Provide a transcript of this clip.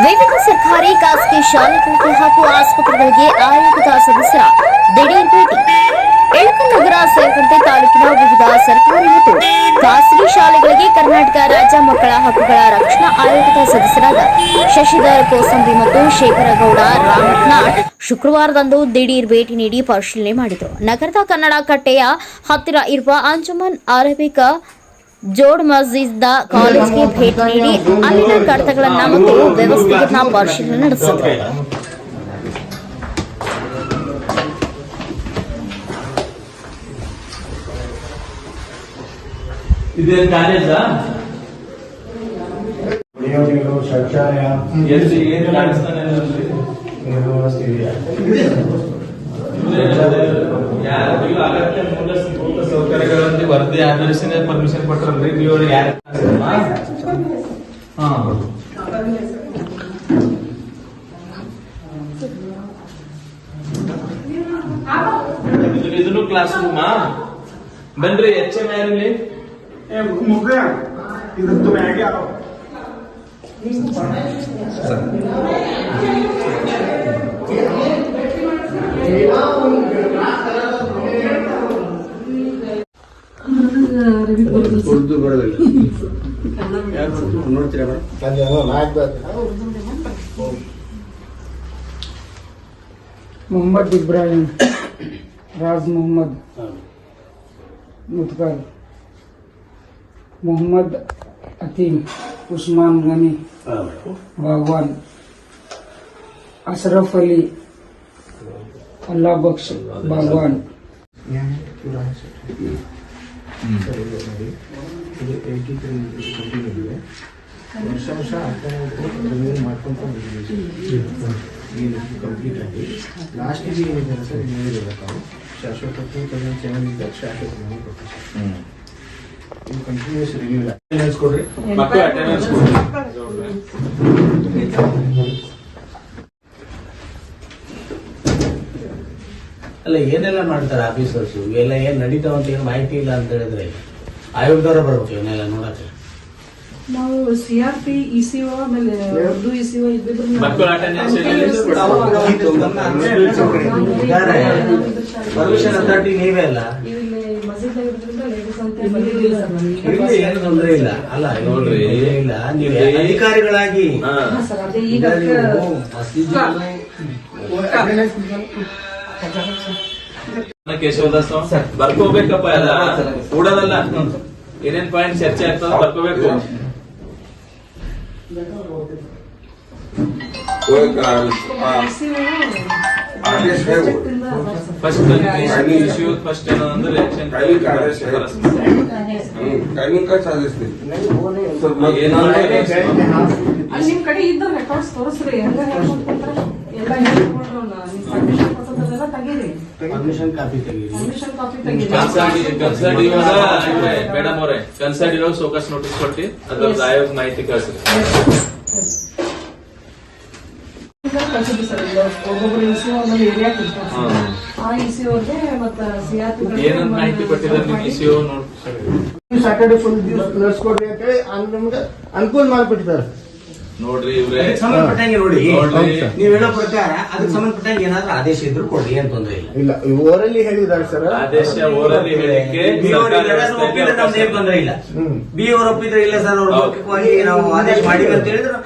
ವಿವಿಧ ಸರ್ಕಾರಿ ಖಾಸಗಿ ಶಾಲೆಗಳಿಗೆ ಹಾಗೂ ಆಸ್ಪತ್ರೆಗಳಿಗೆ ಆಯೋಗದ ಸದಸ್ಯರ ದಿಢೀರ್ ಭೇಟಿ. ನಗರ ಸೇರಿದಂತೆ ತಾಲೂಕಿನ ವಿವಿಧ ಸರ್ಕಾರಿ ಮತ್ತು ಖಾಸಗಿ ಶಾಲೆಗಳಿಗೆ ಕರ್ನಾಟಕ ರಾಜ್ಯ ಮಕ್ಕಳ ಹಕ್ಕುಗಳ ರಕ್ಷಣಾ ಆಯೋಗದ ಸದಸ್ಯರಾದ ಶಶಿಧರ್ ಕೋಸಂಬಿ ಮತ್ತು ಶೇಖರಗೌಡ ರಾಮನಾಥ್ ಶುಕ್ರವಾರದಂದು ದಿಢೀರ್ ಭೇಟಿ ನೀಡಿ ಪರಿಶೀಲನೆ ಮಾಡಿದರು. ನಗರದ ಕನ್ನಡ ಕಟ್ಟೆಯ ಹತ್ತಿರ ಇರುವ ಅಂಜುಮನ್ ಅರೇಬಿಕ್ ಜೋಡ್ ಮಸ್ಜಿದ್ ಕಾಲೇಜ್ಗೆ ಭೇಟಿ ನೀಡಿ ಅಲ್ಲಿನ ಕಡತಗಳನ್ನು ಮತ್ತು ವ್ಯವಸ್ಥೆಯನ್ನು ಪರಿಶೀಲನೆ ನಡೆಸಿದರು. ಇದೇನು ಕಾಲೇಜಾ? ಕುಡಿಯೋದಿಲ್ಲ, ಶೌಚಾಲಯ ಏನು ಕಾಣಿಸ್ತಾನೆ ಮೂಲಭೂತ ಸೌಕರ್ಯಗಳಂತೆ ವರದಿ ಆಧರಿಸಿ ಪರ್ಮಿಷನ್ ಕೊಟ್ಟರಲ್ರಿ ನೀವು ಯಾರು? ಇದನ್ನು ಕ್ಲಾಸ್ ರೂಮಾ? ಬನ್ರಿ HM ಯಾರಿಲ್ಲಿ? मुझे इधर तो मैं क्या उर्दू बरोदिಲ್ಲ ನೋಡ್ತೀರಾ मोहम्मद इब्राहिम, राज मोहम्मद मुतकर, मोहम्मद अतीम, उस्मान गनी बागवान, अशरफ अली, अल्लाह बख्श बागवान. ಕಂಪ್ಲೀಟ್ ಆಗಿ ಲಾಸ್ಟ್ ಏನಿದೆ ಸರ್ ಶಾಶ್ವತತ್ವ ಕಂಟಿನ್ಯೂಸ್ ರಿವ್ಯೂ ಅಟೆಂಡೆನ್ಸ್ ಕೊಡ್ರಿ, ಮಕ್ಕಳು ಅಟೆಂಡೆನ್ಸ್ ಕೊಡ್ರಿ. ಅಲ್ಲ ಏನೆಲ್ಲ ಮಾಡ್ತಾರೆ ಆಫೀಸರ್ಸ್, ಇವೆಲ್ಲ ಏನ್ ನಡೀತಾವ ಅಂತ ಏನು ಮಾಹಿತಿ ಇಲ್ಲ ಅಂತ ಹೇಳಿದ್ರೆ ಆಯೋಗದವರ ಬರ್ಬೇಕು ಇವನ್ನೆಲ್ಲ ನೋಡಕ್ಕೆ. ನಾವು CRP ECO ಆಮೇಲೆ ಉರ್ದು ECO ಇದ್ದಿದ್ರು ಮಕ್ಕಳು ಅಟೆಂಡೆನ್ಸ್ ಪರ್ಮಿಷನ್ ಅಥಾರಿಟಿ ನೀವೇ ಅಲ್ಲ, ಇಲ್ಲಿ ಮಸೀದ್ ಆಗಿರೋದ್ರಿಂದ ಲೇಡೀಸ್ ಅಂತ ಇಲ್ಲಿ ಏನು ತೊಂದರೆ ಇಲ್ಲ. ಅಲ್ಲ ನೋಡ್ರಿ ಇಲ್ಲ, ನೀವು ಅಧಿಕಾರಿಗಳಾಗಿ ಸರ್ ಅದೇ ಈಗ ಕೇಶವದಾಸ್ ಬರ್ಕೋಬೇಕಪ್ಪ, ಎಲ್ಲ ಕೂಡದಲ್ಲ. ಏನೇನ್ ಪಾಯಿಂಟ್ ಚರ್ಚೆ ಆಗ್ತದ ಬರ್ಕೋಬೇಕು. ಫಸ್ಟ್ ಇಶ್ಯೂ ಫಸ್ಟ್ ಏನೋ ಅಂದ್ರೆ ನಿಮ್ ಕಡೆ ಇದ್ದ ರೆಕಾರ್ಡ್ಸ್ ತೋರಿಸ್ರಿ, ಹೆಂಗ ಹೇಳ್ಕೊಂಡ್ರೆ ಎಲ್ಲ ಹೇಳ್ಕೊಂಡ್ರಲ್ಲ. ನಿಮ್ ಪರ್ಮಿಷನ್ ಕೊಟ್ಟದೆಲ್ಲ ತೆಗೀರಿ, ಪರ್ಮಿಷನ್ ಕಾಪಿ ತೆಗೀರಿ, ಪರ್ಮಿಷನ್ ಕಾಪಿ ತೆಗೀರಿ. ಕನ್ಸರ್ಟ್ ಇವಾಗ ಮೇಡಮ್ ಅವರೇ ಕನ್ಸರ್ಟ್ ಇವಾಗ ಸೋಕಸ್ ನೋಟಿಸ್ ಕೊಟ್ಟಿ ಅದ್ರದ್ದು ಆಯೋಗ ಮಾಹಿತಿ ಕಳ್ಸ್ರಿ. ಒಬ್ಬೊಬ್ರು ECO ಒಂದೊಂದು ಏರಿಯಾ ಆ ECO ಅವ್ರಿಗೆ ಮತ್ತೆ CRP ಏನಂತ ಮಾಹಿತಿ ಕೊಟ್ಟಿದ್ದಾರೆ ನಿಮ್ ECO ನೋಡಿ. ಸ್ಯಾಟರ್ಡೆ ಫುಲ್ ದಿವಸ ನಡ್ಸ್ಕೊಡ್ರಿ ಅಂತ ಹೇಳಿ ನಮ್ಗೆ ಅನುಕೂಲ ಮಾಡಿಬಿಟ್ಟಿದ್ದಾರೆ ನೋಡ್ರಿ ಇವ್ರೆ ಸಂಬಂಧಪಟ್ಟಂಗೆ ನೋಡಿ. ನೀವು ಹೇಳೋ ಪ್ರಕಾರ ಅದಕ್ಕೆ ಸಂಬಂಧಪಟ್ಟಂಗೆ ಏನಾದ್ರೂ ಆದೇಶ ಇದ್ರು ಕೊಡ್ರಿ, ಏನ್ ತೊಂದ್ರೆ ಇಲ್ಲ. ಇಲ್ಲ ಓರಲ್ಲಿ ಹೇಳಿದ್ದಾರೆ ಸರ್, ಆದೇಶ ಓರಲ್ಲಿ ಹೇಳಿಕೆ ನಮ್ದು ಏನ್ ತೊಂದ್ರೆ ಇಲ್ಲ. BO ಒಪ್ಪಿದ್ರೆ ಇಲ್ಲ ಸರ್, ಅವ್ರು ಮೌಖಿಕವಾಗಿ ನಾವು ಆದೇಶ ಮಾಡಿವಿ ಅಂತ ಹೇಳಿದ್ರು